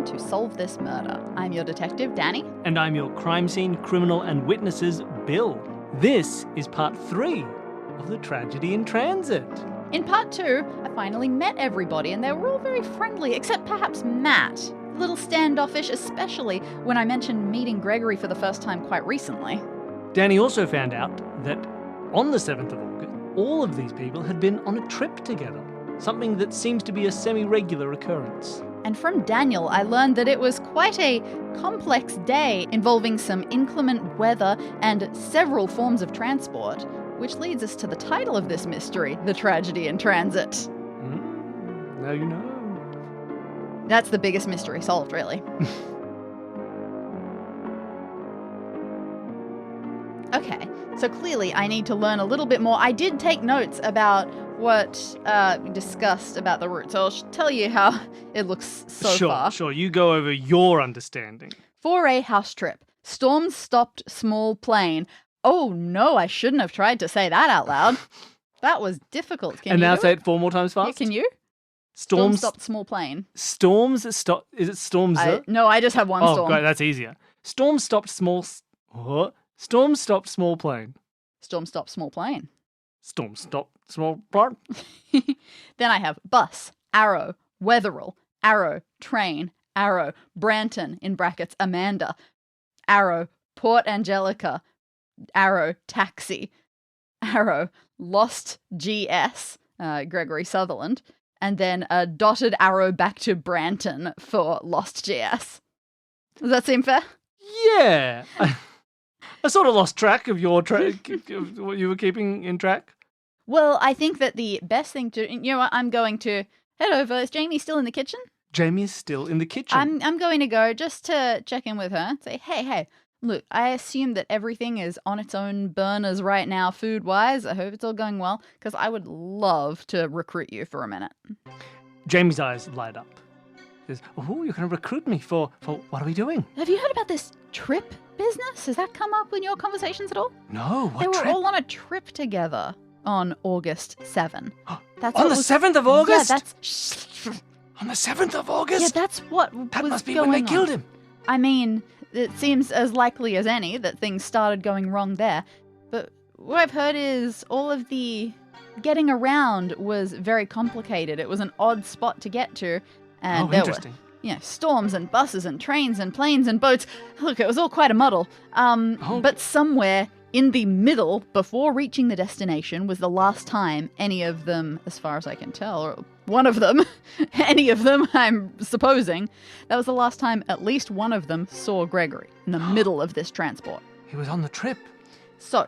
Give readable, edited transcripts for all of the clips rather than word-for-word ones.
welcome to Solve This Murder. I'm your detective, Dani. And I'm your crime scene criminal and witnesses, Bill. This is part 3 of the tragedy in transit. In part 2, I finally met everybody and they were all very friendly, except perhaps Matt. A little standoffish, especially when I mentioned meeting Gregory for the first time quite recently. Dani also found out that on the 7th of August, all of these people had been on a trip together, something that seems to be a semi-regular occurrence. And from Daniel, I learned that it was quite a complex day involving some inclement weather and several forms of transport, which leads us to the title of this mystery, The Tragedy in Transit. Now you know. That's the biggest mystery solved, really. Okay, so clearly I need to learn a little bit more. I did take notes about what we discussed about the route, so I'll tell you how it looks so far. Sure, you go over your understanding. For a house trip, storms stopped small plane. Oh no, I shouldn't have tried to say that out loud. That was difficult. Can and you now do say it? it 4 more times fast. Yeah, can you? Storms stopped small plane. Storms stop. Is it storms? No, I just have one storm. Oh, great, that's easier. Storms stopped small. Storm stopped small plane. Storm stopped small plane. Storm stopped small plane. Then I have bus, arrow, Wetherell, arrow, train, arrow, Branton, in brackets, Amanda, arrow, Port Angelica, arrow, taxi, arrow, lost GS, Gregory Sunderland, and then a dotted arrow back to Branton for lost GS. Does that seem fair? Yeah. I sort of lost track of your of what you were keeping in track. Well, I think that the best thing to... You know what? I'm going to head over. Is Jamie still in the kitchen? Jamie is still in the kitchen. I'm going to go just to check in with her and say, hey, look, I assume that everything is on its own burners right now, food-wise. I hope it's all going well, because I would love to recruit you for a minute. Jamie's eyes light up. He says, oh, you're going to recruit me for what are we doing? Have you heard about this trip business? Has that come up in your conversations at all? No, what They were trip? all on a trip together on August 7. That's on what the was... 7th of August? Yeah, that's... On the 7th of August? Yeah, that's what That was must be going when they killed on. him. I mean, it seems as likely as any that things started going wrong there. But what I've heard is all of the getting around was very complicated. It was an odd spot to get to. And there interesting. were, storms and buses and trains and planes and boats. Look, it was all quite a muddle. But somewhere in the middle, before reaching the destination, was the last time any of them, as far as I can tell, or one of them, any of them, I'm supposing, that was the last time at least one of them saw Gregory in the middle of this transport. He was on the trip. So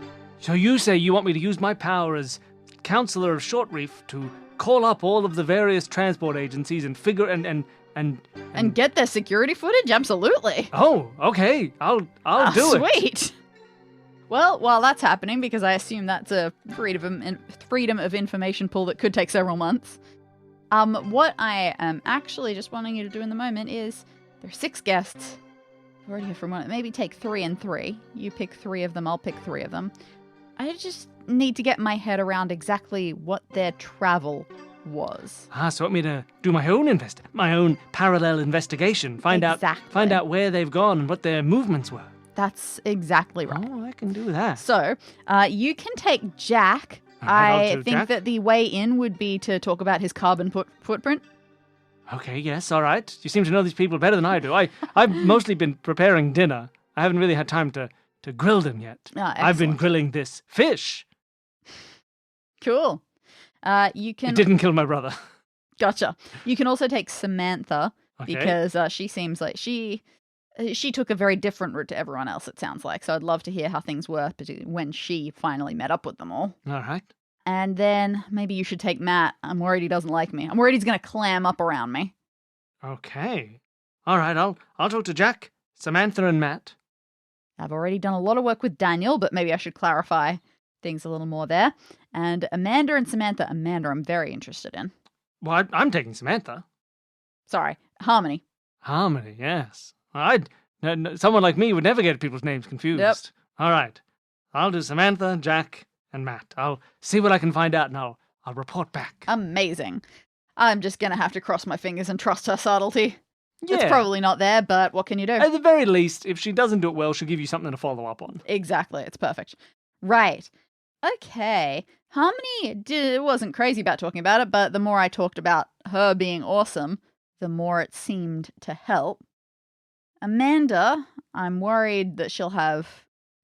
you say you want me to use my power as counselor of Short Reef to call up all of the various transport agencies and figure and get their security footage? Absolutely. Oh, okay. I'll do it. Sweet. Well, while that's happening, because I assume that's a freedom of information pool that could take several months, what I am actually just wanting you to do in the moment is, there are 6 guests. I've already heard from one. Maybe take 3 and 3. You pick 3 of them, I'll pick 3 of them. I just need to get my head around exactly what their travel was. So want me to do my own parallel investigation, find out where they've gone and what their movements were. That's exactly right. Oh, I can do that. So, you can take Jack. I think that the way in would be to talk about his carbon footprint. Okay, yes, all right. You seem to know these people better than I do. I've mostly been preparing dinner. I haven't really had time to grill them yet. I've been grilling this fish. Cool. You can... It didn't kill my brother. Gotcha. You can also take Samantha, okay, because she seems like she took a very different route to everyone else, it sounds like. So I'd love to hear how things were when she finally met up with them all. All right. And then maybe you should take Matt. I'm worried he doesn't like me. I'm worried he's going to clam up around me. Okay. All right, I'll talk to Jack, Samantha, and Matt. I've already done a lot of work with Daniel, but maybe I should clarify things a little more there. And Amanda and Samantha. Amanda, I'm very interested in. Well, I'm taking Samantha. Sorry, Harmony. Harmony, yes. Someone like me would never get people's names confused. Yep. All right. I'll do Samantha, Jack, and Matt. I'll see what I can find out, and I'll report back. Amazing. I'm just going to have to cross my fingers and trust her subtlety. Yeah. It's probably not there, but what can you do? At the very least, if she doesn't do it well, she'll give you something to follow up on. Exactly. It's perfect. Right. Okay. Harmony wasn't crazy about talking about it, but the more I talked about her being awesome, the more it seemed to help. Amanda, I'm worried that she'll have...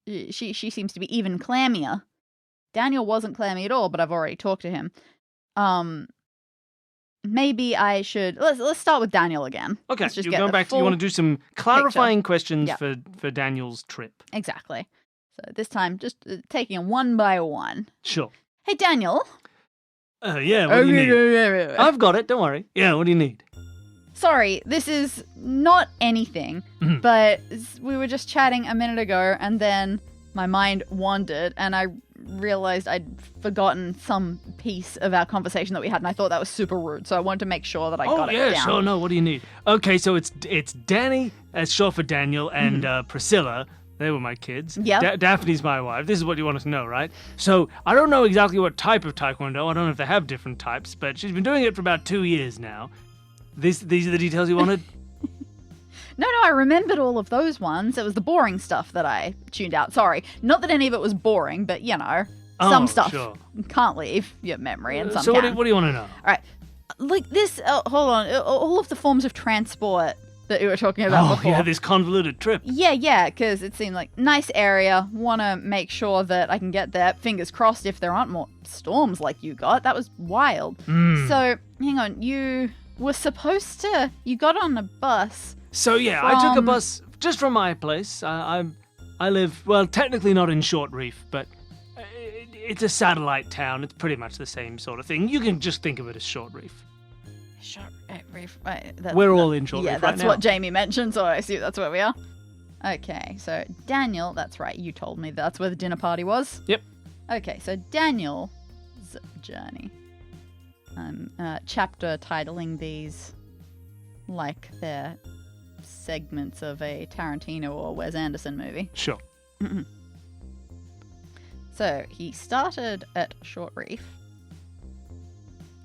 She seems to be even clammier. Daniel wasn't clammy at all, but I've already talked to him. Maybe I should... Let's start with Daniel again. Okay, Let's just you're get going the back to... You full want to do some clarifying questions Yep. for Daniel's trip. Exactly. So this time, just taking them one by one. Sure. Hey, Daniel. Yeah, what do you need? I've got it, don't worry. Yeah, what do you need? Sorry, this is not anything, but we were just chatting a minute ago, and then my mind wandered, and I realized I'd forgotten some piece of our conversation that we had, and I thought that was super rude, so I wanted to make sure that I got it down. Oh, yeah, sure, no, what do you need? Okay, so it's Danny, as short for Daniel, and Priscilla. They were my kids. Yeah. Daphne's my wife. This is what you wanted to know, right? So I don't know exactly what type of taekwondo. I don't know if they have different types, but she's been doing it for about 2 years now. These are the details you wanted? No, I remembered all of those ones. It was the boring stuff that I tuned out. Sorry. Not that any of it was boring, but, some stuff can't leave your memory and some So can. what do you want to know? All right. Like this, hold on, all of the forms of transport that you were talking about before. Yeah, this convoluted trip. Yeah, because it seemed like nice area. Want to make sure that I can get there. Fingers crossed if there aren't more storms like you got. That was wild. So, hang on, you were supposed to... You got on a bus. So, yeah, I took a bus just from my place. I live, well, technically not in Short Reef, but it's a satellite town. It's pretty much the same sort of thing. You can just think of it as Short Reef. Short Reef. We're all in Short Reef right now. Yeah, that's what Jamie mentioned, so I assume that's where we are. Okay, so Daniel, that's right, you told me that's where the dinner party was. Yep. Okay, so Daniel's journey. I'm chapter titling these like they're segments of a Tarantino or Wes Anderson movie. Sure. So he started at Short Reef.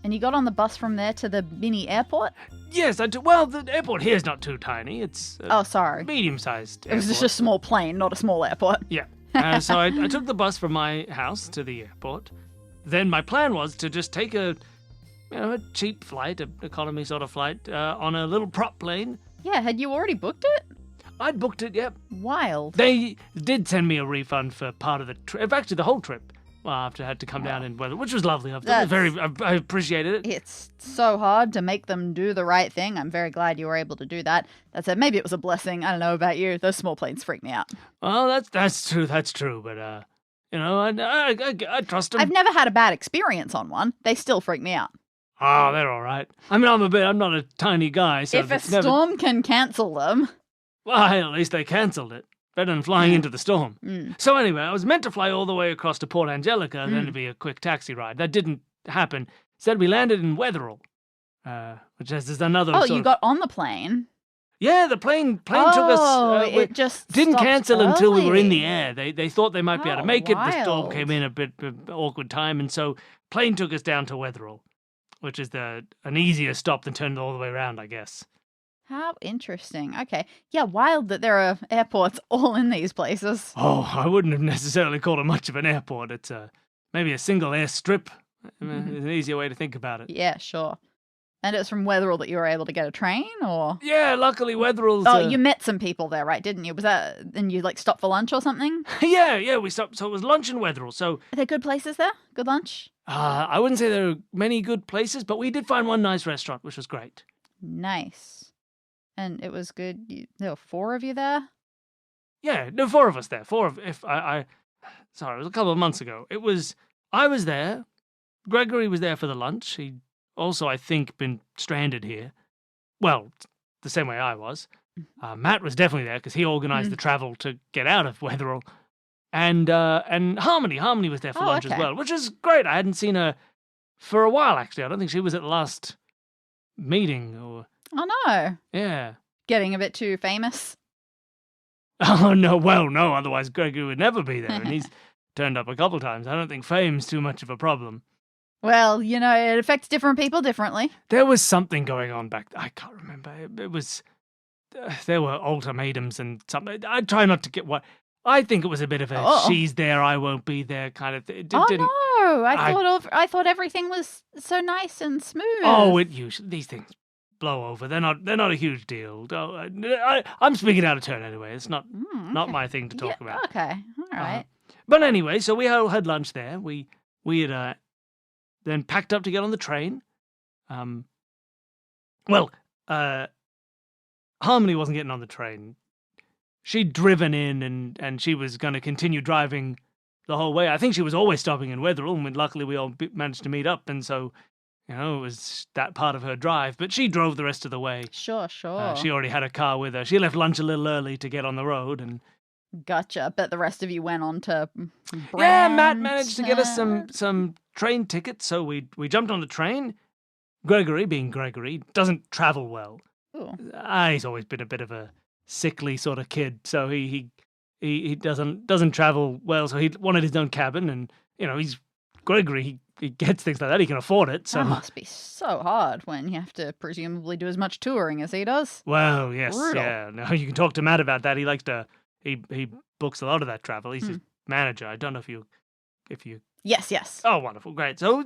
And you got on the bus from there to the mini airport? Yes, I do. Well, the airport here is not too tiny. It's sorry. Medium-sized airport. It was just a small plane, not a small airport. Yeah. So I took the bus from my house to the airport. Then my plan was to just take a cheap flight, an economy sort of flight, on a little prop plane. Yeah, had you already booked it? I'd booked it, yep. Wild. They did send me a refund for part of the trip. Actually, the whole trip. Well, after I had to come down in weather, which was lovely. I appreciated it. It's so hard to make them do the right thing. I'm very glad you were able to do that. That's it. Maybe it was a blessing. I don't know about you. Those small planes freak me out. Well, that's true. That's true. But I trust them. I've never had a bad experience on one. They still freak me out. Oh, they're all right. I mean, I'm not a tiny guy, so if a storm can cancel them. Well, at least they cancelled it. Better than flying into the storm. So anyway, I was meant to fly all the way across to Port Angelica, then it'd be a quick taxi ride. That didn't happen. Instead, we landed in Wetherell, which is another. Oh, you got on the plane. Yeah, the plane took us. It just didn't cancel early. until we were in the air. They thought they might be able to make it. Wild. The storm came in a bit awkward time, and so plane took us down to Wetherell, which is an easier stop than turning all the way around, I guess. How interesting. Okay. Yeah, wild that there are airports all in these places. Oh, I wouldn't have necessarily called it much of an airport. It's maybe a single airstrip. It's an easier way to think about it. Yeah, sure. And it's from Wetherell that you were able to get a train, or? Yeah, luckily Wetherell's... Oh, you met some people there, right, didn't you? Was that... And you, stopped for lunch or something? Yeah, we stopped. So it was lunch in Wetherell, so... Are there good places there? Good lunch? I wouldn't say there are many good places, but we did find one nice restaurant, which was great. Nice. And it was good. There were 4 of you there? Yeah, no, 4 of us there. 4 of... Sorry, it was a couple of months ago. I was there. Gregory was there for the lunch. He'd also, I think, been stranded here. Well, the same way I was. Matt was definitely there because he organised the travel to get out of Wetherell. And Harmony was there for lunch as well, which is great. I hadn't seen her for a while, actually. I don't think she was at the last meeting or... Oh, no. Yeah. Getting a bit too famous? Oh, no. Well, no. Otherwise, Gregory would never be there. And he's turned up a couple times. I don't think fame's too much of a problem. Well, it affects different people differently. There was something going on back... I can't remember. It was there were ultimatums and something. I try not to get what. I think it was a bit of a Oh. she's there, I won't be there kind of thing. It Oh didn't. no! I thought everything was so nice and smooth. Oh, it usually these things blow over. They're not a huge deal. I'm speaking out of turn anyway. It's not okay. my thing to talk about. Okay, all right. But anyway, so we all had lunch there. We had then packed up to get on the train. Harmony wasn't getting on the train. She'd driven in and she was going to continue driving the whole way. I think she was always stopping in Wetherell, and luckily we all managed to meet up, and so, it was that part of her drive. But she drove the rest of the way. Sure. She already had a car with her. She left lunch a little early to get on the road, and Gotcha. Bet the rest of you went on to yeah, Matt managed to get us some train tickets, so we jumped on the train. Gregory, being Gregory, doesn't travel well. Ooh. He's always been a bit of a sickly sort of kid, so he doesn't travel well. So he wanted his own cabin, and he's Gregory. He gets things like that. He can afford it. So that must be so hard when you have to presumably do as much touring as he does. Well, yes, Brutal. yeah. No, you can talk to Matt about that. He likes to. He books a lot of that travel. He's his manager. I don't know if you. Yes. Oh, wonderful, great. So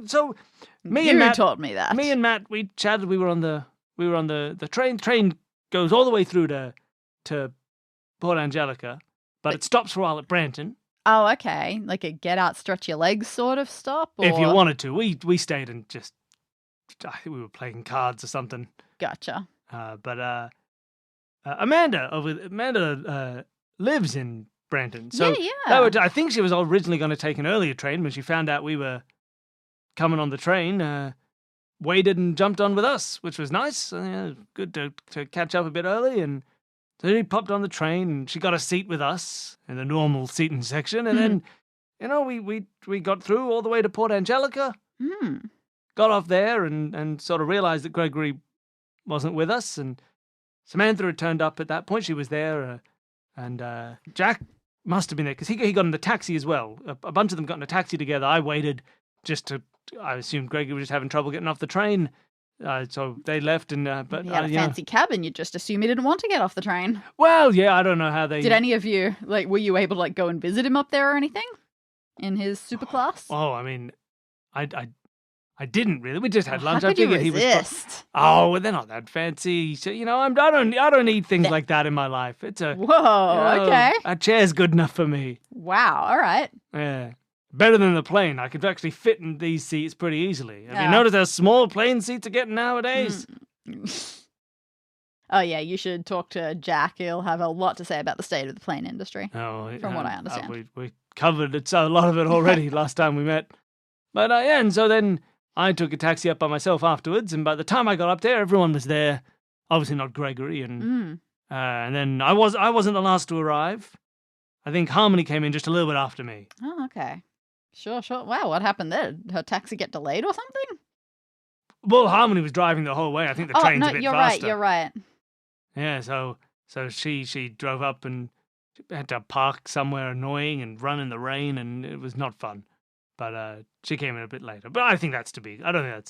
me you and Matt taught me that. Me and Matt, we chatted. We were on the train. Train goes all the way through to Port Angelica, but it stops for a while at Branton. Oh, okay. Like a get out, stretch your legs sort of stop? Or... If you wanted to. We stayed and just, I think we were playing cards or something. Gotcha. But Amanda lives in Branton. So yeah. I think she was originally going to take an earlier train. When she found out we were coming on the train, waited and jumped on with us, which was nice. Good to catch up a bit early. And so she popped on the train, and she got a seat with us in the normal seating section. And then, we got through all the way to Port Angelica, got off there and sort of realized that Gregory wasn't with us. And Samantha had turned up at that point. She was there. And Jack must have been there because he got in the taxi as well. A bunch of them got in a taxi together. I waited I assumed Gregory was just having trouble getting off the train. So they left, and but he had a fancy cabin. You'd just assume he didn't want to get off the train. Well, yeah, I don't know how they. Did any of you were you able to go and visit him up there or anything in his super class? Oh, I mean, I didn't really. We just had lunch. How I could you figured resist? He was. Oh, well, they're not that fancy. So I don't need things like that in my life. It's a whoa. Okay. A chair's good enough for me. Wow. All right. Yeah. Better than the plane. I could actually fit in these seats pretty easily. Have you noticed how small plane seats are getting nowadays? Oh, yeah, you should talk to Jack. He'll have a lot to say about the state of the plane industry, from what I understand. We covered a lot of it already last time we met. But and so then I took a taxi up by myself afterwards, and by the time I got up there, everyone was there. Obviously not Gregory, and then I wasn't the last to arrive. I think Harmony came in just a little bit after me. Oh, okay. Sure. Wow, what happened there? Did her taxi get delayed or something? Well, Harmony was driving the whole way. I think the train's a bit faster. You're right. Yeah, so she drove up and had to park somewhere annoying and run in the rain, and it was not fun. But she came in a bit later. But I think I don't think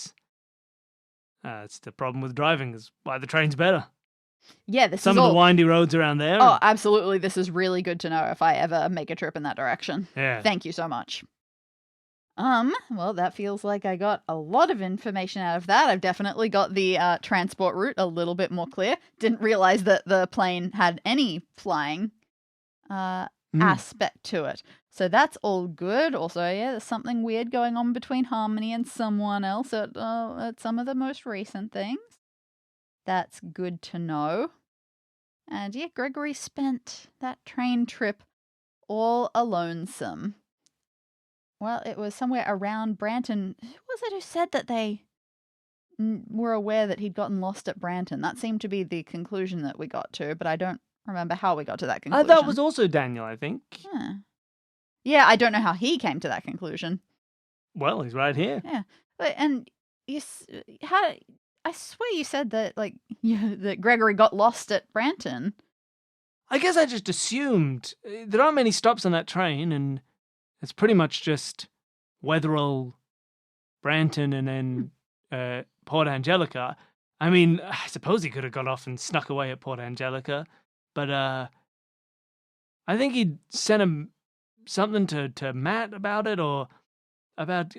that's the problem with driving, is why the train's better. Yeah, Some of the windy roads around there. Oh, absolutely. This is really good to know if I ever make a trip in that direction. Yeah. Thank you so much. Well, that feels like I got a lot of information out of that. I've definitely got the transport route a little bit more clear. Didn't realize that the plane had any flying aspect to it. So that's all good. Also, yeah, there's something weird going on between Harmony and someone else at some of the most recent things. That's good to know. And yeah, Gregory spent that train trip all alonesome. Well, it was somewhere around Branton. Who was it who said that they were aware that he'd gotten lost at Branton? That seemed to be the conclusion that we got to, but I don't remember how we got to that conclusion. That was also Daniel, I think. Yeah, I don't know how he came to that conclusion. Well, he's right here. Yeah, and I swear you said that that Gregory got lost at Branton. I guess I just assumed there aren't many stops on that train, and it's pretty much just Wetherell, Branton, and then Port Angelica. I mean, I suppose he could have got off and snuck away at Port Angelica, but I think he'd sent him something to Matt about it, or about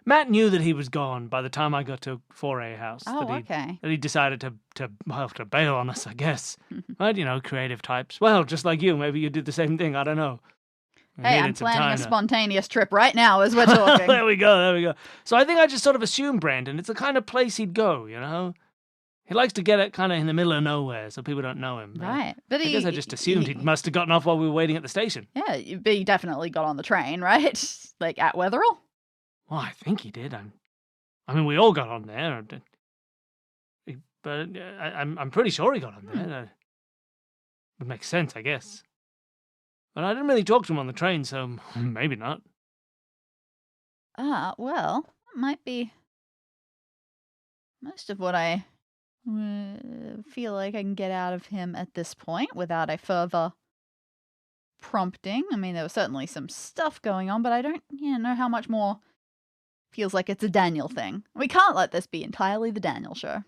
Matt knew that he was gone by the time I got to 4A house. Oh, okay. That he decided to bail on us, I guess. But creative types. Well, just like you, maybe you did the same thing. I don't know. Hey, I'm planning a spontaneous trip right now as we're talking. There we go. So I think I just sort of assumed Brandon. It's the kind of place he'd go, He likes to get it kind of in the middle of nowhere so people don't know him. Right. But I guess I just assumed he must have gotten off while we were waiting at the station. Yeah, but he definitely got on the train, right? Like at Wetherell? Well, I think he did. I mean, we all got on there. But I'm pretty sure he got on there. Would make sense, I guess. But I didn't really talk to him on the train, so maybe not. Well, that might be most of what I feel like I can get out of him at this point without a further prompting. I mean, there was certainly some stuff going on, but I don't know how much more feels like it's a Daniel thing. We can't let this be entirely the Daniel show.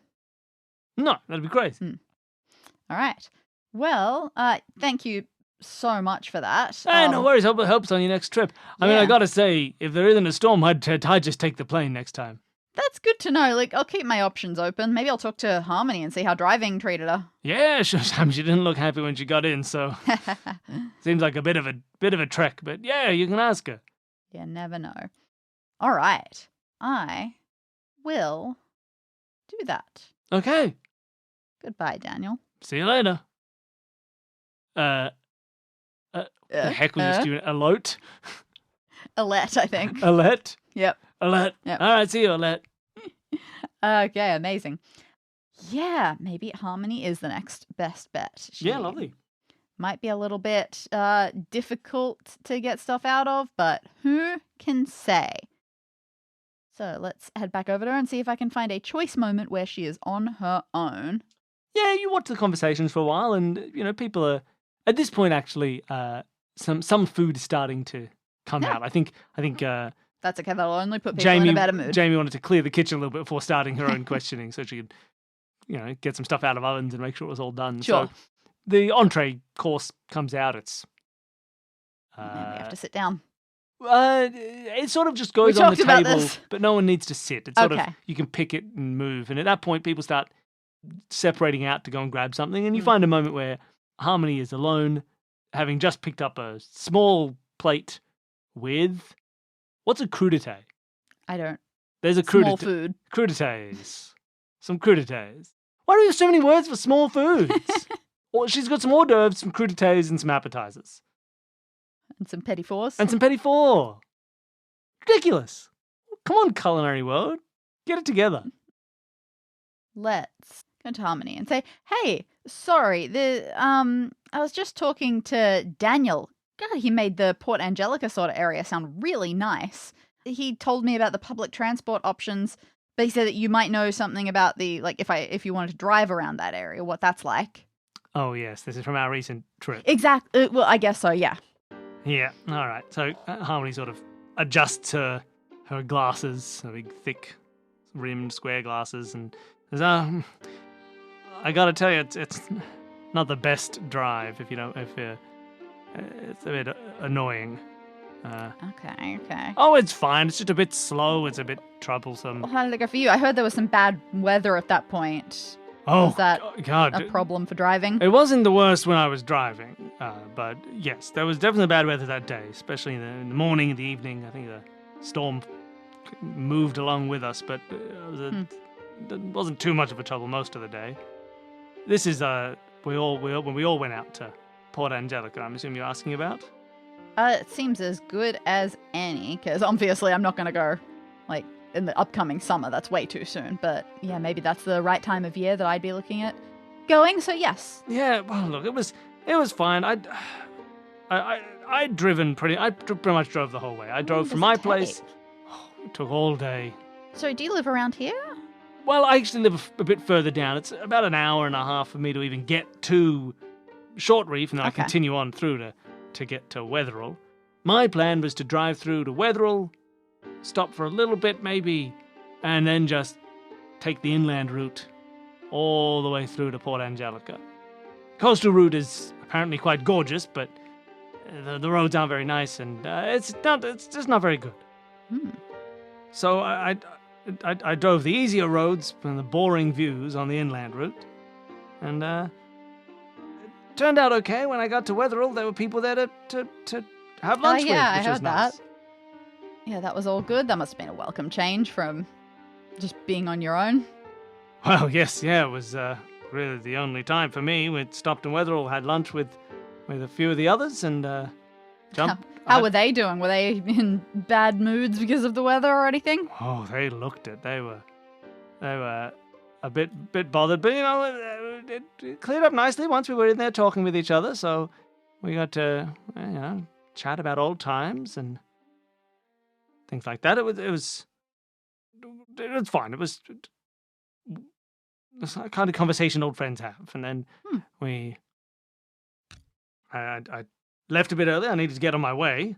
No, that'd be great. All right. Well, thank you so much for that. Hey, no worries. Hope it helps on your next trip. I mean, I gotta say, if there isn't a storm, I'd just take the plane next time. That's good to know. Like, I'll keep my options open. Maybe I'll talk to Harmony and see how driving treated her. Yeah, sure. She didn't look happy when she got in, so seems like a bit of a trek. But yeah, you can ask her. You never know. All right, I will do that. Okay. Goodbye, Daniel. See you later. The heck was this doing? Alert? Alert, I think. Alert? Yep. Alert. Yep. All right, see you, Alert. Okay, amazing. Yeah, maybe Harmony is the next best bet. She lovely. might be a little bit difficult to get stuff out of, but who can say? So let's head back over to her and see if I can find a choice moment where she is on her own. Yeah, you watch the conversations for a while, and people are at this point actually some food is starting to come out. I think that's okay. That'll only put people in a better mood. Jamie wanted to clear the kitchen a little bit before starting her own questioning, so she could get some stuff out of ovens and make sure it was all done. Sure. So the entree course comes out. It's Maybe we have to sit down. It sort of just goes on the table, but no one needs to sit. It's sort of you can pick it and move, and at that point, people start separating out to go and grab something, and you find a moment where Harmony is alone, having just picked up a small plate with what's a crudité? I don't. There's a small food. Crudités. Some crudités. Why do we have so many words for small foods? Well, she's got some hors d'oeuvres, some crudités, and some appetizers. And some petit fours. And some petit four. Ridiculous. Come on, culinary world. Get it together. Let's go to Harmony and say, hey, sorry, I was just talking to Daniel. God, he made the Port Angelica sort of area sound really nice. He told me about the public transport options, but he said that you might know something about if you wanted to drive around that area, what that's like. Oh, yes. This is from our recent trip. Exactly. Well, I guess so, yeah. Yeah. All right. So Harmony sort of adjusts her glasses, her big, thick, rimmed, square glasses, and says, I gotta tell you, it's not the best drive if it's a bit annoying. Okay. Oh, it's fine. It's just a bit slow. It's a bit troublesome. Well, how did it go for you? I heard there was some bad weather at that point. Oh, was that God. a problem for driving? It wasn't the worst when I was driving, but yes, there was definitely bad weather that day, especially in the morning and the evening. I think the storm moved along with us, but it wasn't too much of a trouble most of the day. This is when we all went out to Port Angelica. I'm assuming you're asking about. It seems as good as any, because obviously I'm not going to go in the upcoming summer. That's way too soon. But yeah, maybe that's the right time of year that I'd be looking at going. So yes. Yeah. Well, look, it was fine. I pretty much drove the whole way. I drove from my place. Oh, it took all day. So do you live around here? Well, I actually live a bit further down. It's about an hour and a half for me to even get to Short Reef, and then I continue on through to get to Wetherell. My plan was to drive through to Wetherell, stop for a little bit maybe, and then just take the inland route all the way through to Port Angelica. Coastal route is apparently quite gorgeous, but the roads aren't very nice, and it's just not very good. So I drove the easier roads and the boring views on the inland route, and it turned out okay. When I got to Wetherell, there were people there to have lunch with, which I was heard nice. that. Yeah, that was all good. That must have been a welcome change from just being on your own. Well, yes, yeah, it was really the only time for me. We stopped in Wetherell, had lunch with a few of the others, and jumped. How were they doing? Were they in bad moods because of the weather or anything? Oh, they looked it. They were a bit bothered, but it cleared up nicely once we were in there talking with each other. So we got to chat about old times and things like that. It was fine. It was the kind of conversation old friends have. And then I left a bit early. I needed to get on my way.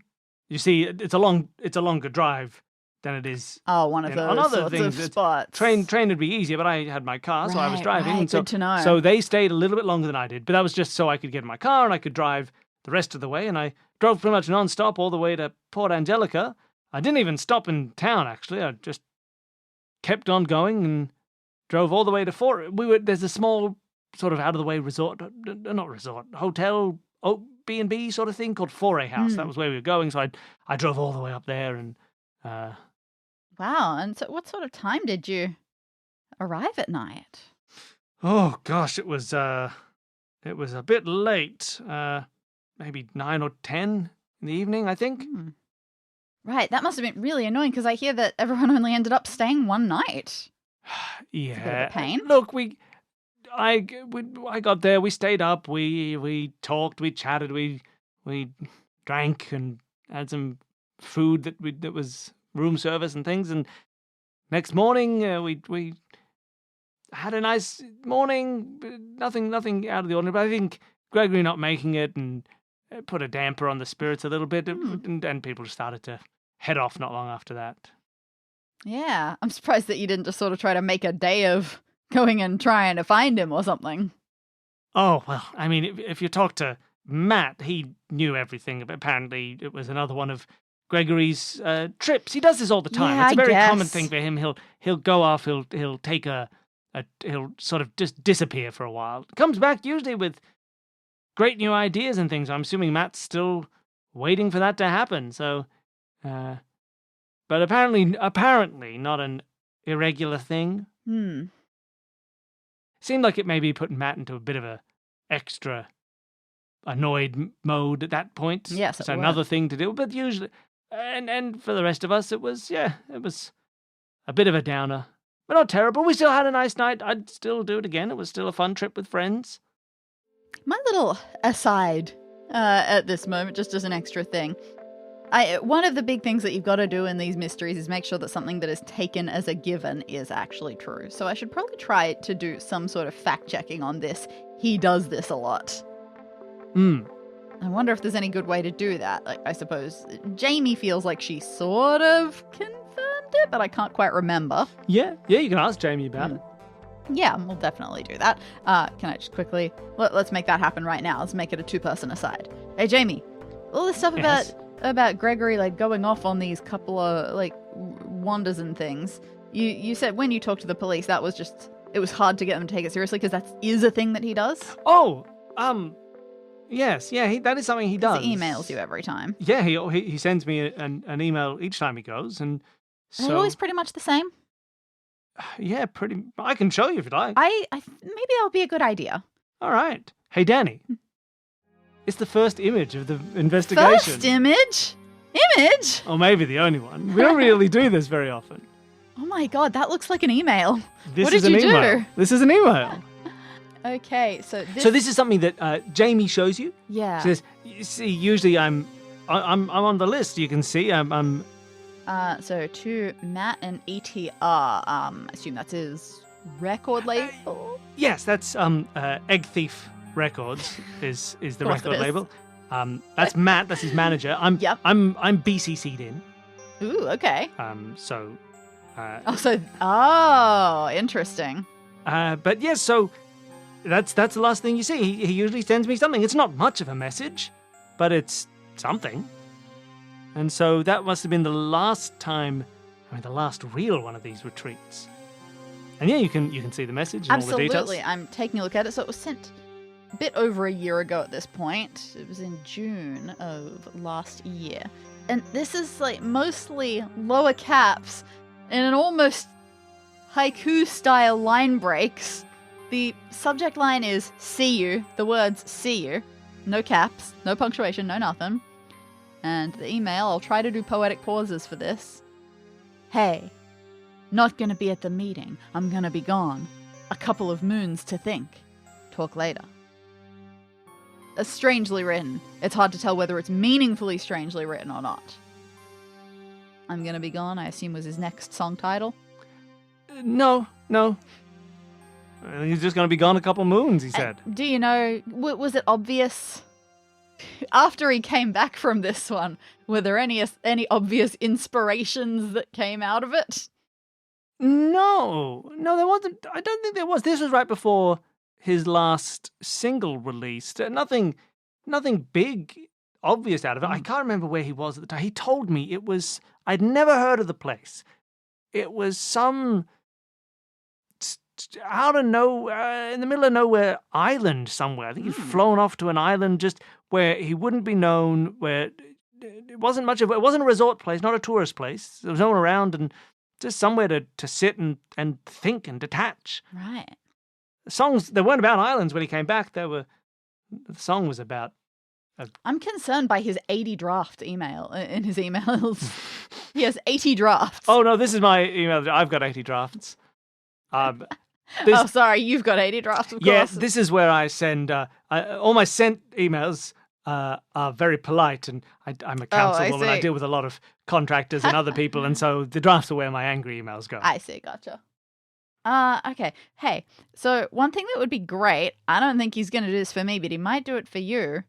You see, it's a longer drive than it is. Oh, one of those on other sorts things. of spots. Train would be easier, but I had my car, so I was driving. Right, and so, good to know. So they stayed a little bit longer than I did, but that was just so I could get in my car and I could drive the rest of the way. And I drove pretty much non-stop all the way to Port Angelica. I didn't even stop in town, actually. I just kept on going and drove all the way to Fort. There's a small sort of out-of-the-way hotel, B&B sort of thing called Foray House. That was where we were going, so I drove all the way up there. And wow, and so what sort of time did you arrive at night? Oh gosh, it was a bit late, maybe 9 or 10 in the evening, I think. Right, that must have been really annoying because I hear that everyone only ended up staying one night. Yeah, it's a bit of a pain. Look, I got there. We stayed up. We talked. We chatted. We drank and had some food that was room service and things. And next morning, we had a nice morning. Nothing out of the ordinary. But I think Gregory not making it and put a damper on the spirits a little bit, and people just started to head off not long after that. Yeah, I'm surprised that you didn't just sort of try to make a day of going and trying to find him or something. Oh, well, I mean, if you talk to Matt, he knew everything. Apparently, it was another one of Gregory's trips. He does this all the time. Yeah, it's a very I common guess. thing for him. He'll go off. He'll take he'll sort of just disappear for a while. Comes back usually with great new ideas and things. I'm assuming Matt's still waiting for that to happen. So, but apparently not an irregular thing. Seemed like it maybe put Matt into a bit of a extra annoyed mode at that point. Yes, it's another thing to do. But usually, and for the rest of us, it was a bit of a downer, but not terrible. We still had a nice night. I'd still do it again. It was still a fun trip with friends. My little aside at this moment, just as an extra thing. One of the big things that you've got to do in these mysteries is make sure that something that is taken as a given is actually true. So I should probably try to do some sort of fact-checking on this. He does this a lot. I wonder if there's any good way to do that. Like, I suppose Jamie feels like she sort of confirmed it, but I can't quite remember. Yeah, you can ask Jamie about it. Yeah, we'll definitely do that. Can I just quickly... Let's make that happen right now. Let's make it a two-person aside. Hey, Jamie, all this stuff about Gregory, like, going off on these couple of, like, wanders and things. You said when you talked to the police, that was just... It was hard to get them to take it seriously because that is a thing that he does? Oh, yes, yeah, that is something he does. He emails you every time. Yeah, he sends me an email each time he goes, and so... Are they always pretty much the same? Yeah, pretty... I can show you if you'd like. Maybe that would be a good idea. All right. Hey, Dani. It's the first image of the investigation. First image? Image? Or maybe the only one. We don't really do this very often. Oh my god, that looks like an email. What did you email. do? This is an email. Okay, so this is something that Jamie shows you. Yeah. Says, you see, usually I'm on the list. You can see I'm. So to Matt and ETR. I assume that's his record label. Yes, that's Egg Thief Records is the record label. That's Matt. That's his manager. I'm BCC'd in. Ooh, okay. So. Interesting. But yes, so that's the last thing you see. He usually sends me something. It's not much of a message, but it's something. And so that must have been the last time, the last real one of these retreats. And yeah, you can see the message and all the details. Absolutely. I'm taking a look at it. So it was sent a bit over a year ago at this point. It was in June of last year. And this is like mostly lower caps and an almost haiku style line breaks. The subject line is see you, the words see you. No caps, no punctuation, no nothing. And the email, I'll try to do poetic pauses for this. Hey, not gonna be at the meeting. I'm gonna be gone. A couple of moons to think. Talk later. Strangely written. It's hard to tell whether it's meaningfully strangely written or not. I'm gonna be gone, I assume was his next song title. No. He's just gonna be gone a couple moons, he said. Do you know, was it obvious? After he came back from this one, were there any obvious inspirations that came out of it? No, there wasn't. I don't think there was. This was right before his last single released. Nothing big, obvious out of it. I can't remember where he was at the time. He told me it was. I'd never heard of the place. It was some out of nowhere, in the middle of nowhere island somewhere. I think he'd flown off to an island just where he wouldn't be known. Where it wasn't it wasn't a resort place, not a tourist place. There was no one around and. Just somewhere to sit and think and detach. Right. The songs, they weren't about islands when he came back. The song was about... I'm concerned by his 80 draft email in his emails. He has 80 drafts. Oh, no, this is my email. I've got 80 drafts. Oh, sorry, you've got 80 drafts, of course. Yeah, this is where I send... all my sent emails are very polite, and I'm a councilwoman. I deal with a lot of contractors and other people, and so the drafts are where my angry emails go. I see, gotcha. Okay. Hey, so one thing that would be great, I don't think he's going to do this for me, but he might do it for you.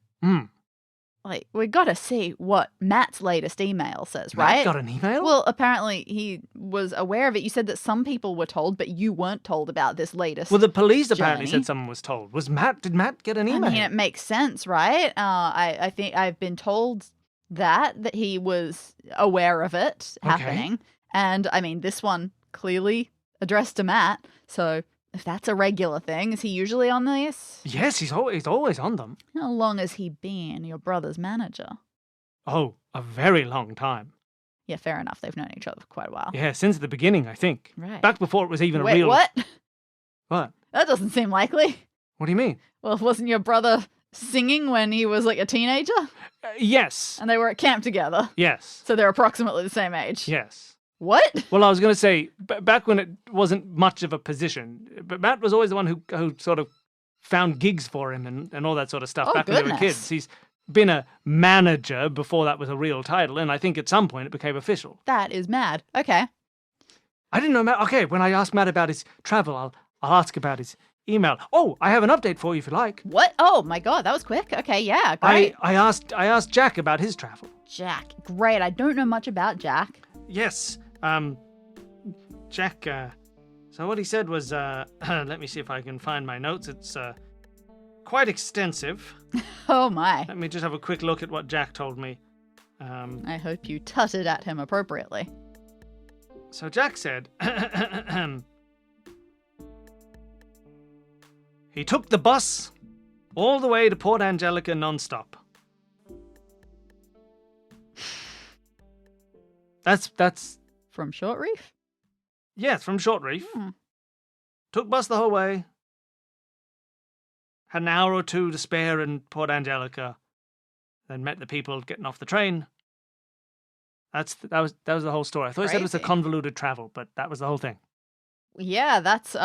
Like, we got to see what Matt's latest email says, right? Matt got an email? Well, apparently he was aware of it. You said that some people were told, but you weren't told about this latest. Well, the police apparently said someone was told. Did Matt get an email? I mean, it makes sense, right? I think I've been told that he was aware of it happening. And I mean, this one clearly addressed to Matt. So if that's a regular thing, is he usually on this? Yes, he's always on them. How long has he been your brother's manager? Oh, a very long time. Yeah, fair enough. They've known each other for quite a while. Yeah, since the beginning, I think. Right. Back before it was even Wait, a real... what? What? That doesn't seem likely. What do you mean? Well, wasn't your brother singing when he was like a teenager? Yes. And they were at camp together? Yes. So they're approximately the same age? Yes. What? Well, I was going to say, back when it wasn't much of a position, but Matt was always the one who sort of found gigs for him and all that sort of stuff back when they were kids. He's been a manager before that was a real title, and I think at some point it became official. That is mad. Okay. I didn't know Matt. Okay, when I ask Matt about his travel, I'll ask about his email. Oh, I have an update for you if you like. What? Oh my god, that was quick. Okay, yeah, great. I asked Jack about his travel. Jack, great. I don't know much about Jack. Yes. Jack, so what he said was, let me see if I can find my notes. It's, quite extensive. Oh my. Let me just have a quick look at what Jack told me. I hope you tutted at him appropriately. So Jack said, he took the bus all the way to Port Angelica non-stop. That's... From Short Reef? Yes, from Short Reef. Took bus the whole way. Had an hour or two to spare in Port Angelica. Then met the people getting off the train. That was the whole story. I thought he said it was a convoluted travel, but that was the whole thing. Yeah, that's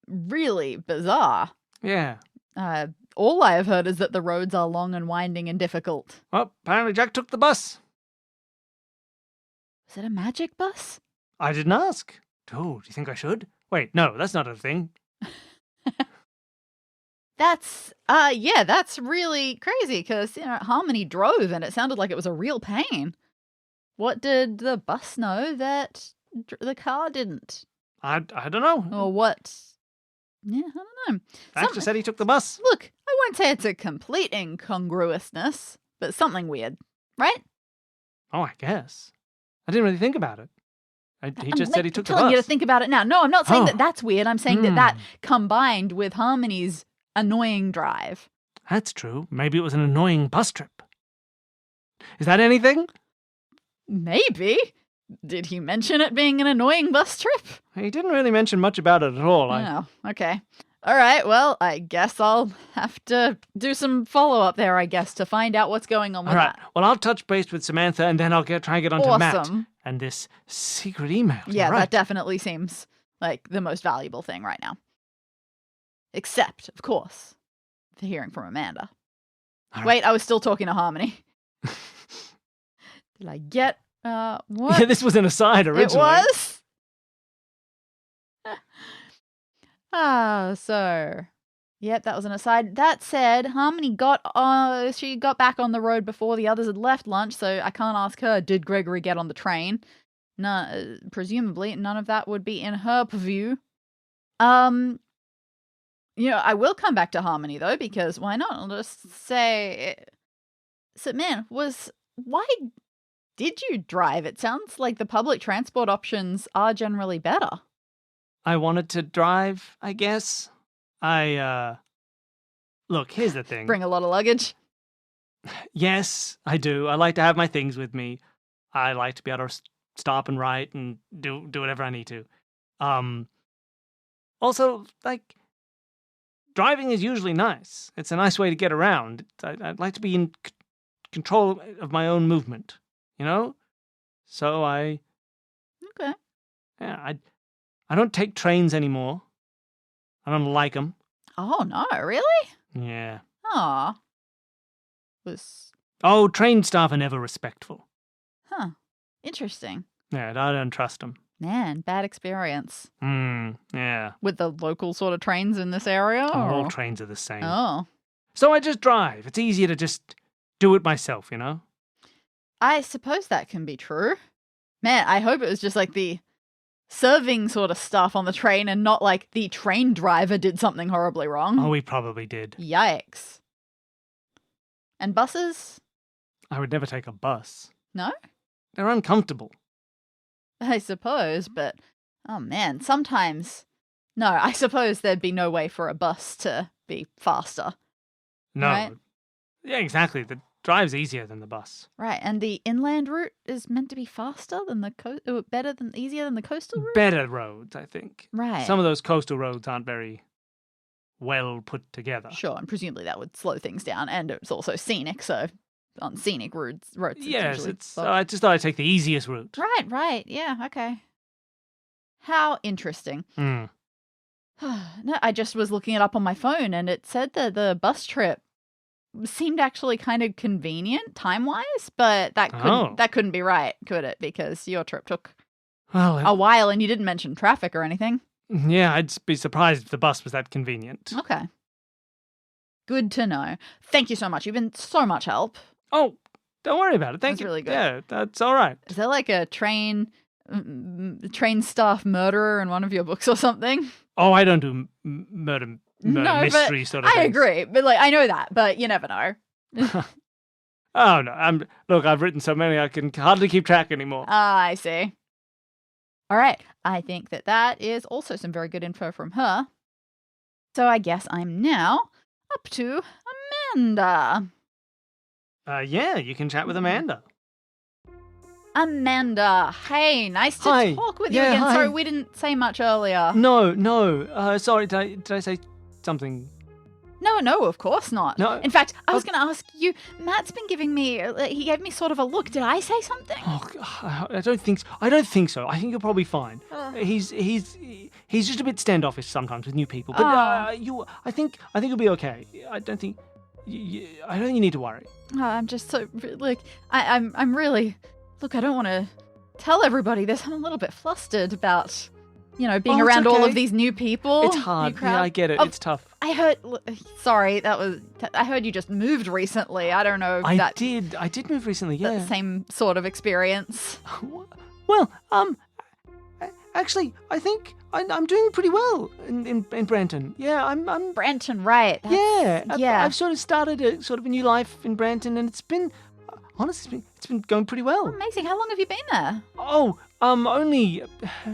really bizarre. Yeah. All I have heard is that the roads are long and winding and difficult. Well, apparently Jack took the bus. Is it a magic bus? I didn't ask. Oh, do you think I should? Wait, no, that's not a thing. That's really crazy because, Harmony drove and it sounded like it was a real pain. What did the bus know that the car didn't? I don't know. Or what Yeah, I don't know. Thanks just said he took the bus. Look, I won't say it's a complete incongruousness, but something weird, right? Oh, I guess. I didn't really think about it. He just said he took the bus. I'm telling you to think about it now. No, I'm not saying Oh. that that's weird. I'm saying that combined with Harmony's annoying drive. That's true. Maybe it was an annoying bus trip. Is that anything? Maybe. Did he mention it being an annoying bus trip? He didn't really mention much about it at all. Oh, okay. All right, well, I guess I'll have to do some follow-up there, I guess, to find out what's going on with All right. that. Well, I'll touch base with Samantha, and then I'll try and get onto Matt Awesome. and this secret email. Yeah, Right. that definitely seems like the most valuable thing right now. Except, of course, for hearing from Amanda. All right. Wait, I was still talking to Harmony. Did I get, what? Yeah, this was an aside originally. It was? So, yep, that was an aside. That said, Harmony she got back on the road before the others had left lunch, so I can't ask her, did Gregory get on the train? No, presumably, none of that would be in her purview. I will come back to Harmony, though, because why not? I'll just say, so, man, why did you drive? It sounds like the public transport options are generally better. I wanted to drive, I guess. Look, here's the thing. Bring a lot of luggage. Yes, I do. I like to have my things with me. I like to be able to stop and write and do whatever I need to. Also, like, driving is usually nice. It's a nice way to get around. I'd like to be in control of my own movement, you know? So Okay. yeah, I don't take trains anymore. I don't like them. Oh, no, really? Yeah. Aw. Oh, train staff are never respectful. Huh. Interesting. Yeah, I don't trust them. Man, bad experience. Yeah. With the local sort of trains in this area? All or? trains are the same. Oh. So I just drive. It's easier to just do it myself, you know? I suppose that can be true. Man, I hope it was just like the serving sort of stuff on the train and not like the train driver did something horribly wrong. Oh, we probably did. Yikes. And buses? I would never take a bus. No? They're uncomfortable. I suppose, but oh man, sometimes. No, I suppose there'd be no way for a bus to be faster. No. Right? Yeah, exactly. The drive's easier than the bus. Right, and the inland route is meant to be faster than easier than the coastal route? Better roads, I think. Right. Some of those coastal roads aren't very well put together. Sure, and presumably that would slow things down, and it's also scenic, so on scenic roads Yes, it's I just thought I'd take the easiest route. Right, yeah, okay. How interesting. Mm. No, I just was looking it up on my phone, and it said that the bus trip seemed actually kind of convenient time-wise, but that couldn't be right, could it? Because your trip took a while, and you didn't mention traffic or anything. Yeah, I'd be surprised if the bus was that convenient. Okay. Good to know. Thank you so much. You've been so much help. Oh, don't worry about it. Thank That's you. really good. Yeah, that's all right. Is there like a train staff murderer in one of your books or something? Oh, I don't do murder mystery sort of things. I agree, but like I know that, but you never know. Oh no, look, I've written so many I can hardly keep track anymore. I see. All right, I think that is also some very good info from her. So I guess I'm now up to Amanda. Yeah, you can chat with Amanda. Amanda, hey, nice to Hi. talk with you Yeah, again. hi. Sorry, we didn't say much earlier. No. Sorry, did I say something? No, of course not. No. In fact, I was going to ask you, Matt's been giving me, he gave me sort of a look. Did I say something? Oh, I don't think so. I think you're probably fine. He's just a bit standoffish sometimes with new people, but I think you'll be okay. I don't think you need to worry. I'm just so like I'm really look. I don't want to tell everybody this. I'm a little bit flustered about being around all of these new people. It's hard. Yeah, I get it. It's tough. I heard. Sorry, I heard you just moved recently. I don't know. I did move recently. Yeah. That same sort of experience. Well, actually, I think I'm doing pretty well in Branton. Yeah, I'm Branton, right? I've sort of started a new life in Branton, and it's been honestly it's been going pretty well. Amazing. How long have you been there? Oh, only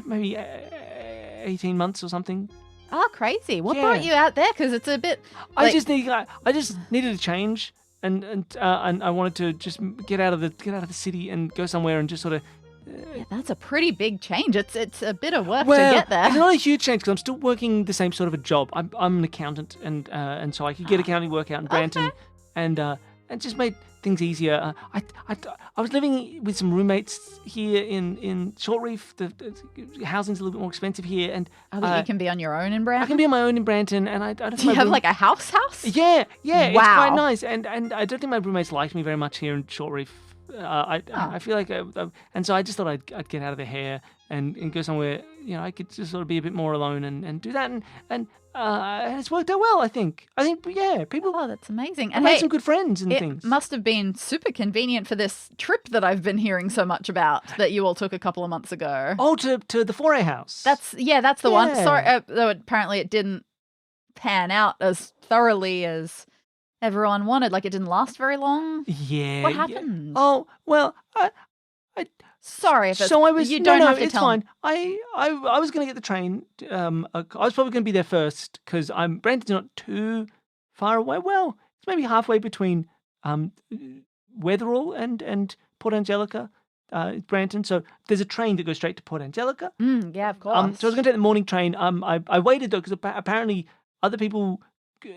maybe 18 months or something. Oh, crazy. What brought you out there? Because it's a bit... I just needed a change, and I wanted to just get out of the city and go somewhere and just sort of... Yeah, that's a pretty big change. It's a bit of work to get there. It's not a huge change because I'm still working the same sort of a job. I'm an accountant, and so I could get accounting work out in Branton, and just made things easier. I was living with some roommates here in Shortreef. The housing's a little bit more expensive here, and you can be on your own in Branton. I can be on my own in Branton, and I don't. Do you have like a house? Yeah, wow. It's quite nice, and I don't think my roommates liked me very much here in Shortreef. I feel like, and so I just thought I'd get out of the hair and go somewhere, I could just sort of be a bit more alone and do that, and it's worked out well. I think, people. Oh, that's amazing! And made some good friends and things. It must have been super convenient for this trip that I've been hearing so much about that you all took a couple of months ago. Oh, to the Foray house. That's the one. Sorry, though apparently it didn't pan out as thoroughly as everyone wanted. Like, it didn't last very long. Yeah. What happened? Oh, well, sorry if it's... So I was... You don't have to it's tell fine. I was going to get the train. I was probably going to be there first because Branton's not too far away. Well, it's maybe halfway between Wetherall and Port Angelica, Branton. So there's a train that goes straight to Port Angelica. Yeah, of course. So I was going to take the morning train. I waited, though, because apparently other people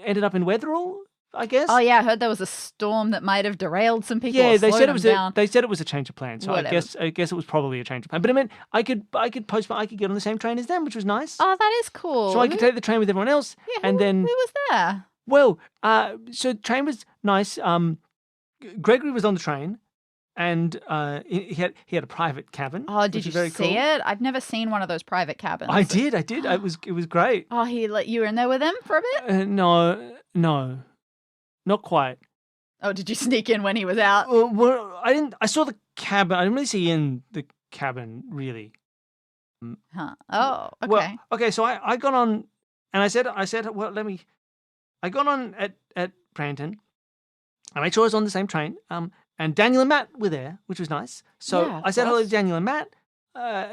ended up in Wetherall, I guess. Oh yeah, I heard there was a storm that might have derailed some people. Yeah, they said it was a change of plan. So Whatever. I guess it was probably a change of plan. But I meant I could postpone. I could get on the same train as them, which was nice. Oh, that is cool. So I could take the train with everyone else, and then who was there? Well, so the train was nice. Gregory was on the train, and he had a private cabin. Oh, did you very see cool. it? I've never seen one of those private cabins. I did. It was great. Oh, he let you in there with him for a bit? No. Not quite. Oh, did you sneak in when he was out? Well, I didn't. I saw the cabin. I didn't really see in the cabin, really. Huh. Oh, okay. Well, okay. So I got on, and I said, well, I got on at Branton. I made sure I was on the same train. And Daniel and Matt were there, which was nice. So Yeah, I said hello to Daniel and Matt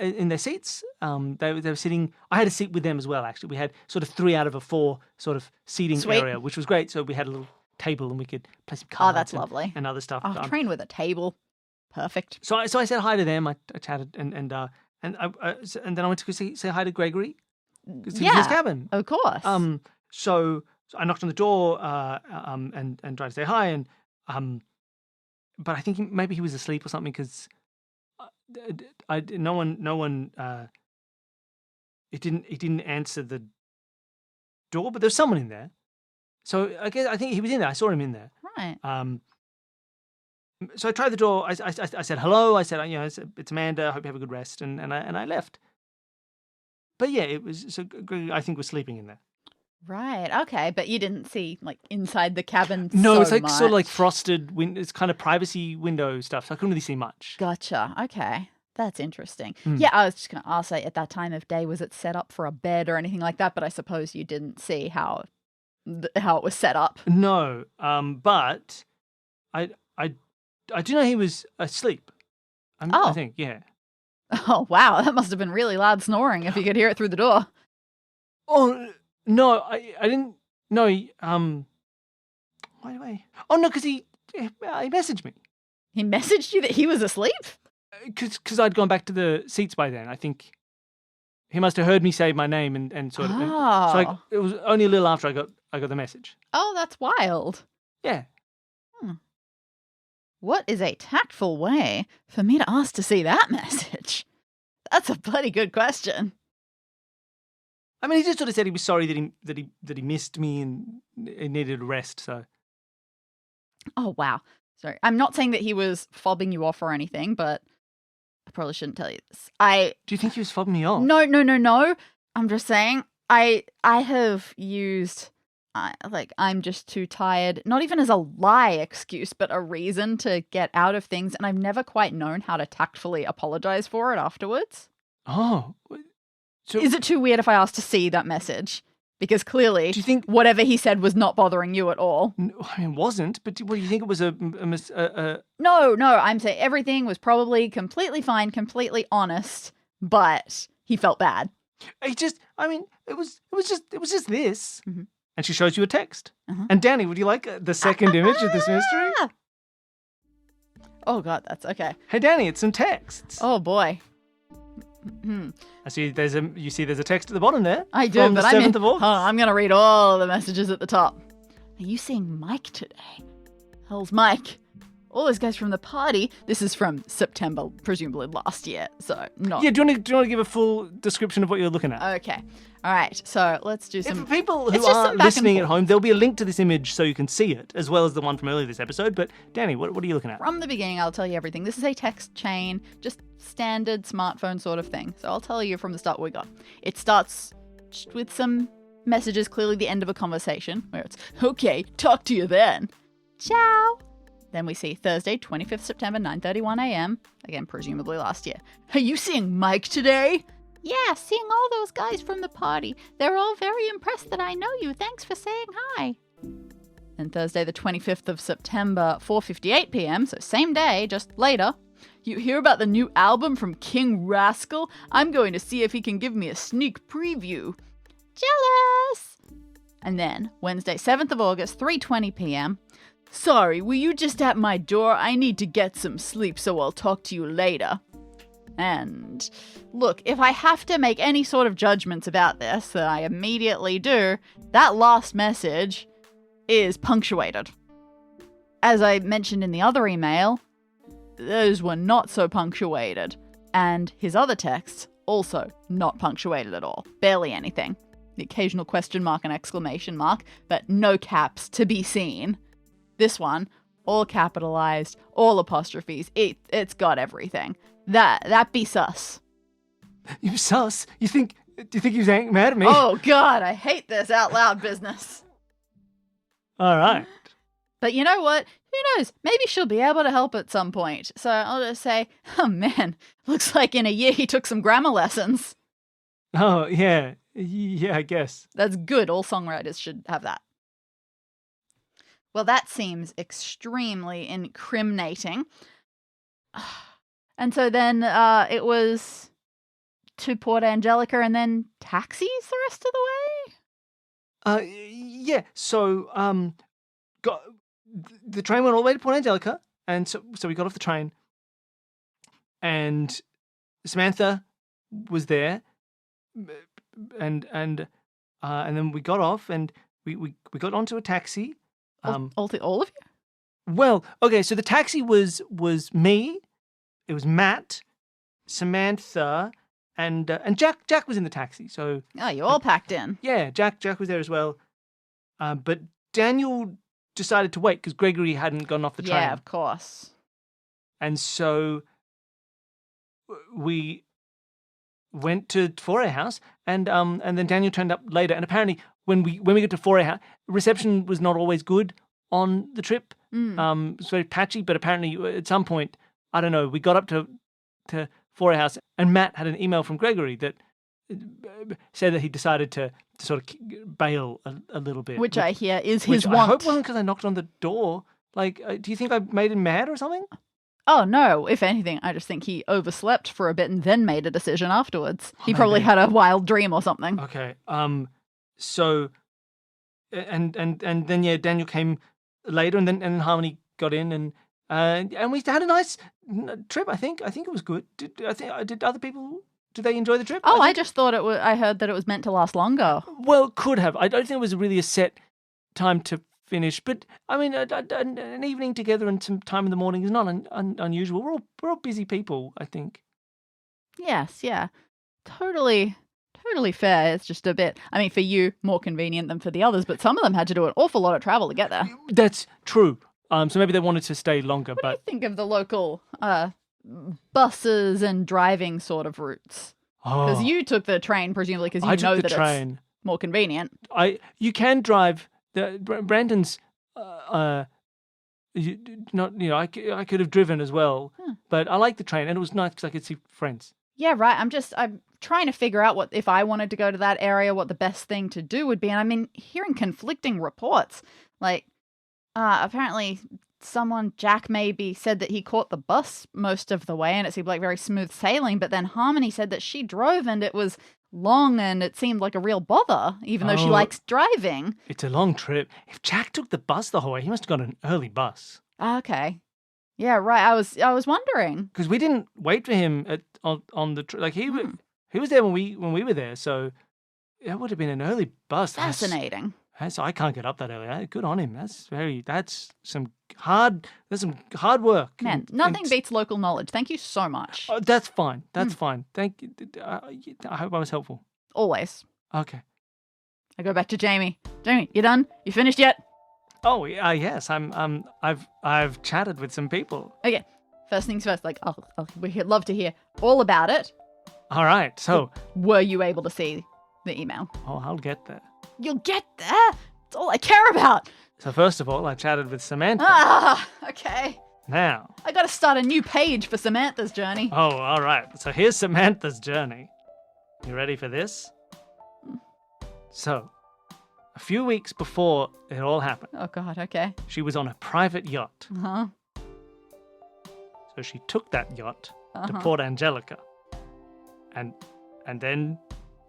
in their seats. They were sitting. I had a seat with them as well. Actually, we had sort of 3 out of a 4 sort of seating area, which was great. So we had a little table and we could play some cards. Oh, that's lovely. And other stuff. Oh, train with a table. Perfect. So I said hi to them. I chatted and then I went to go say hi to Gregory. Because he was in his cabin. Of course. So I knocked on the door and tried to say hi and but I think maybe he was asleep or something because no one he didn't answer the door, but there's someone in there. So I think he was in there. I saw him in there. Right. So I tried the door. I said hello. I said, it's Amanda. I hope you have a good rest. And I left. But yeah, it was. So Greg, I think, was sleeping in there. Right. Okay. But you didn't see like inside the cabin. No, so it's like much. sort of like frosted. It's kind of privacy window stuff. So I couldn't really see much. Gotcha. Okay. That's interesting. Yeah, I was just going to ask, at that time of day, was it set up for a bed or anything like that? But I suppose you didn't see how it was set up. No, but I do know he was asleep. I think, yeah. Oh, wow. That must have been really loud snoring if you could hear it through the door. Oh, no, I didn't. No, why do I? Oh, no, because he messaged me. He messaged you that he was asleep? Because I'd gone back to the seats by then. I think he must have heard me say my name and sort of. Oh. So it was only a little after I got the message. Oh, that's wild. Yeah. What is a tactful way for me to ask to see that message? That's a bloody good question. I mean, he just sort of said he was sorry that he missed me and he needed a rest. So. Oh wow. Sorry, I'm not saying that he was fobbing you off or anything, but I probably shouldn't tell you this. Do you think he was fobbing me off? No. I'm just saying I have used I'm just too tired, not even as a lie excuse, but a reason to get out of things, and I've never quite known how to tactfully apologize for it afterwards. Oh, So, Is it too weird if I ask to see that message? Because clearly, do you think whatever he said was not bothering you at all. I mean, it wasn't, but what do you think it was No, I'm saying everything was probably completely fine, completely honest, but he felt bad. it was just this. Mhm. And she shows you a text. Uh-huh. And Danny, would you like the second image of this mystery? Oh God, that's okay. Hey Danny, it's some texts. Oh boy. I see there's a text at the bottom there. I do, from but the 7th of August. I'm going to read all of the messages at the top. Are you seeing Mike today? Hell's Mike. All those guys from the party. This is from September, presumably last year. So not. Yeah, do you want to give a full description of what you're looking at? Okay. All right. So let's do some. For people It's who just some aren't back and listening at forth. home, there'll be a link to this image so you can see it, as well as the one from earlier this episode. But Danny, what are you looking at? From the beginning, I'll tell you everything. This is a text chain, just standard smartphone sort of thing. So I'll tell you from the start what we got. It starts with some messages, clearly the end of a conversation, where it's, okay, talk to you then. Ciao. Then we see Thursday, 25th September, 9:31 a.m. Again, presumably last year. Are you seeing Mike today? Yeah, seeing all those guys from the party. They're all very impressed that I know you. Thanks for saying hi. Then Thursday, the 25th of September, 4:58 p.m., so same day, just later. You hear about the new album from King Rascal? I'm going to see if he can give me a sneak preview. Jealous! And then, Wednesday, 7th of August, 3:20 p.m. Sorry, were you just at my door? I need to get some sleep, so I'll talk to you later. And look, if I have to make any sort of judgments about this, that I immediately do, that last message is punctuated. As I mentioned in the other email, those were not so punctuated. And his other texts, also not punctuated at all. Barely anything. The occasional question mark and exclamation mark, but no caps to be seen. This one, all capitalized, all apostrophes. It's got everything. That be sus. You sus? Do you think he's mad at me? Oh God, I hate this out loud business. All right. But you know what? Who knows? Maybe she'll be able to help at some point. So I'll just say, oh man, looks like in a year he took some grammar lessons. Oh, yeah. Yeah, I guess. That's good. All songwriters should have that. Well, that seems extremely incriminating. And so then it was to Port Angelica and then taxis the rest of the way? Yeah. So, the train went all the way to Port Angelica, and so we got off the train, and Samantha was there, and then we got off, and we got onto a taxi. All of you? Well, okay, so the taxi was me, it was Matt, Samantha, and Jack. Jack was in the taxi, so Oh, you all packed in. yeah, Jack was there as well. But Daniel decided to wait because Gregory hadn't gone off the train. Yeah, of course. And so we went to Foray House, and then Daniel turned up later. And apparently, when we got to Foray House, reception was not always good on the trip. It was very patchy, but apparently at some point, I don't know, we got up to Foray House, and Matt had an email from Gregory that said that he decided to sort of bail a little bit. Which I hear is his I want. hope wasn't because I knocked on the door. Like, do you think I made him mad or something? Oh, no. If anything, I just think he overslept for a bit and then made a decision afterwards. He probably had a wild dream or something. Okay. So, and then yeah, Daniel came later, and then Harmony got in, and we had a nice trip. I think it was good. Did other people? Did they enjoy the trip? Oh, I just thought it was. I heard that it was meant to last longer. Well, could have. I don't think it was really a set time to finish, but I mean, an evening together and some time in the morning is not unusual. We're all busy people, I think. Yes, yeah, totally fair. It's just a bit. I mean, for you, more convenient than for the others, but some of them had to do an awful lot of travel to get there. That's true. So maybe they wanted to stay longer. What do but you think of the local buses and driving sort of routes? Because you took the train, presumably, because you know that it's more convenient. You can drive. Brandon's, I could have driven as well, but I like the train, and it was nice because I could see friends. Yeah, right. I'm trying to figure out what if I wanted to go to that area, what the best thing to do would be. And I mean, hearing conflicting reports, like apparently Jack maybe said that he caught the bus most of the way and it seemed like very smooth sailing, but then Harmony said that she drove and it was long and it seemed like a real bother, even though she likes driving. It's a long trip. If Jack took the bus the whole way, he must have got an early bus. Okay. Yeah, right. I was wondering. Because we didn't wait for him on the trip. Like he was there when we were there, so it would have been an early bus. Fascinating. So I can't get up that early. Good on him. That's some hard work. Man, nothing beats local knowledge. Thank you so much. That's fine. That's fine. Thank you. I hope I was helpful. Always. Okay. I go back to Jamie. Jamie, you done? You finished yet? Oh, yes. I've chatted with some people. Okay. First things first. Like, we'd love to hear all about it. All right. So, were you able to see the email? Oh, I'll get there. You'll get there. That's all I care about. So first of all, I chatted with Samantha. Okay. Now. I got to start a new page for Samantha's journey. Oh, all right. So here's Samantha's journey. You ready for this? So, a few weeks before it all happened. Oh, God, okay. She was on a private yacht. Uh-huh. So she took that yacht to Port Angelica. And then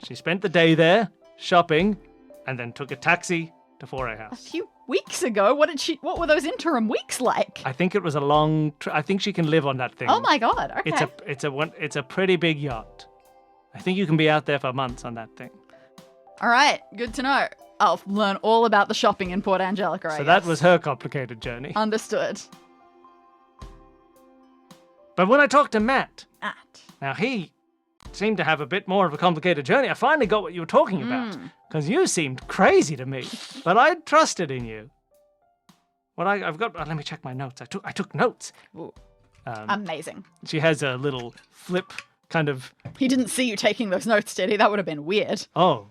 she spent the day there, shopping, and then took a taxi to 4A House. A few weeks ago? What were those interim weeks like? I think it was a long I think she can live on that thing. Oh my God, okay. It's a pretty big yacht. I think you can be out there for months on that thing. All right, good to know. I'll learn all about the shopping in Port Angelica, I guess. That was her complicated journey. Understood. But when I talked to Matt, now he seemed to have a bit more of a complicated journey. I finally got what you were talking about, because you seemed crazy to me, but I trusted in you. What I've got, let me check my notes. I took notes. Ooh. Amazing. She has a little flip kind of... He didn't see you taking those notes, did he? That would have been weird. Oh.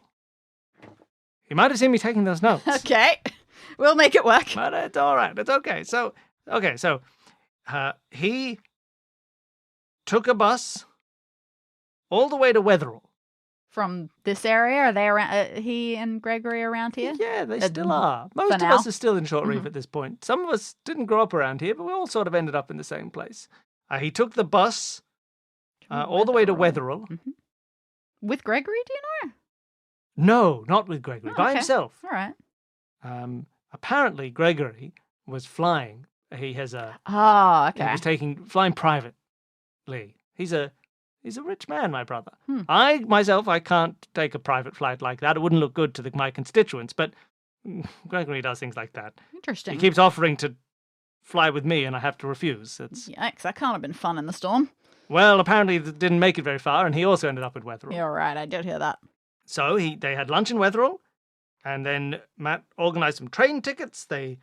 He might have seen me taking those notes. Okay. We'll make it work. But it's all right. It's okay. So he took a bus all the way to Wetherell. From this area? Are they around? He and Gregory around here? Yeah, they still are. Most of us are still in Short Reef at this point. Some of us didn't grow up around here, but we all sort of ended up in the same place. He took the bus all the way to Wetherell. Mm-hmm. With Gregory, do you know? No, not with Gregory. By himself. All right. Apparently, Gregory was flying. He has a... Oh, okay. He was flying privately. He's a rich man, my brother. I can't take a private flight like that. It wouldn't look good to my constituents, but Gregory does things like that. Interesting. He keeps offering to fly with me, and I have to refuse. Yikes, that can't have been fun in the storm. Well, apparently it didn't make it very far, and he also ended up in Wetherell. You're right, I did hear that. So they had lunch in Wetherell, and then Matt organised some train tickets. He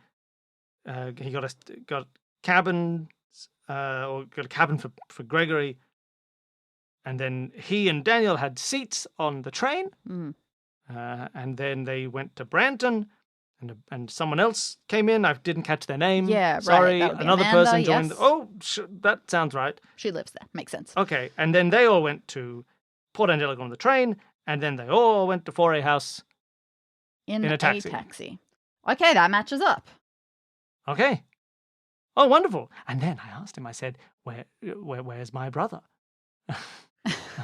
got a cabin, or got a cabin for Gregory. And then he and Daniel had seats on the train. And then they went to Branton, and someone else came in. I didn't catch their name. Yeah, right. Sorry, another Amanda, person joined. Yes. That sounds right. She lives there. Makes sense. Okay, and then they all went to Port Angelica on the train, and then they all went to 4A House in a taxi. Okay, that matches up. Okay. Oh, wonderful. And then I asked him, I said, where's my brother?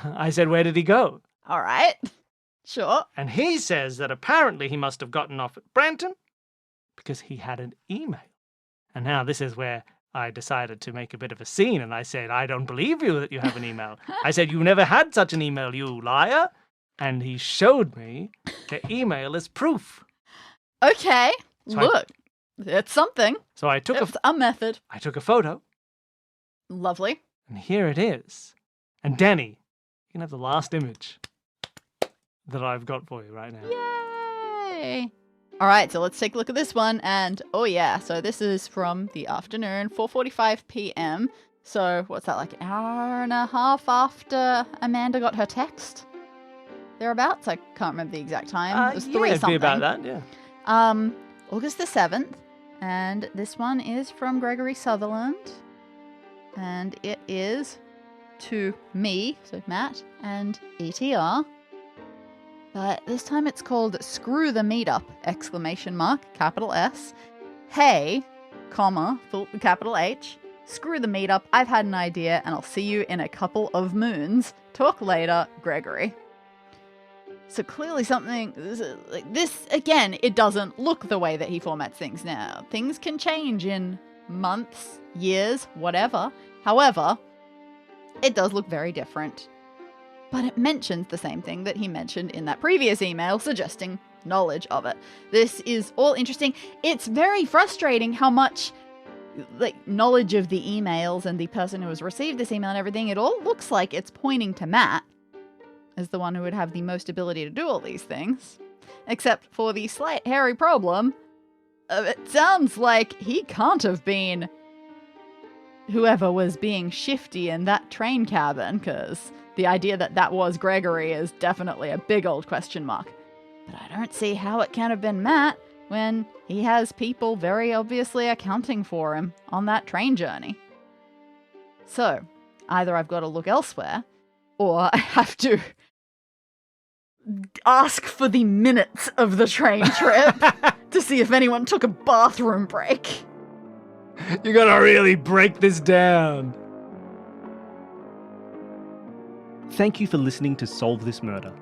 I said, where did he go? All right. Sure. And he says that apparently he must have gotten off at Branton because he had an email. And now this is where I decided to make a bit of a scene, and I said, I don't believe you that you have an email. I said, you never had such an email, you liar. And he showed me the email as proof. Okay. So look, it's something. So I took a method. I took a photo. Lovely. And here it is. And Dani, you can have the last image that I've got for you right now. Yay! All right, so let's take a look at this one. And, oh yeah, so this is from the afternoon, 4:45 p.m. So what's that, like an hour and a half after Amanda got her text? Thereabouts? I can't remember the exact time. It was 3 something. It'd be about that, yeah. August the 7th. And this one is from Gregory Sutherland. And it is to me, so Matt, and ETR. But this time it's called Screw the Meetup, exclamation mark, capital S. Hey, comma, capital H. Screw the meetup, I've had an idea and I'll see you in a couple of moons. Talk later, Gregory. So clearly something like this, again, it doesn't look the way that he formats things now. Things can change in months, years, whatever. However, it does look very different. But it mentions the same thing that he mentioned in that previous email, suggesting knowledge of it. This is all interesting. It's very frustrating how much knowledge of the emails and the person who has received this email and everything, it all looks like it's pointing to Matt as the one who would have the most ability to do all these things. Except for the slight hairy problem, it sounds like he can't have been whoever was being shifty in that train cabin, because the idea that that was Gregory is definitely a big old question mark. But I don't see how it can have been Matt when he has people very obviously accounting for him on that train journey. So, either I've got to look elsewhere, or I have to ask for the minutes of the train trip to see if anyone took a bathroom break. You gotta really break this down. Thank you for listening to Solve This Murder.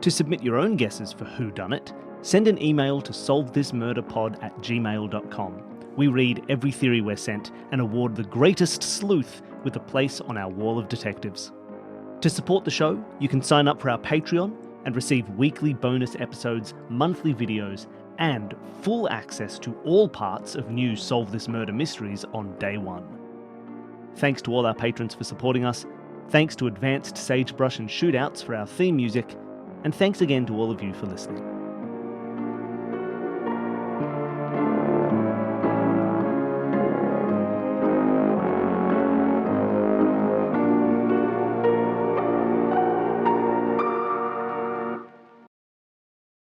To submit your own guesses for whodunit, send an email to solvethismurderpod@gmail.com. We read every theory we're sent and award the greatest sleuth with a place on our wall of detectives. To support the show, you can sign up for our Patreon and receive weekly bonus episodes, monthly videos, and full access to all parts of new Solve This Murder mysteries on day one. Thanks to all our patrons for supporting us. Thanks to Advanced Sagebrush and Shootouts for our theme music. And thanks again to all of you for listening.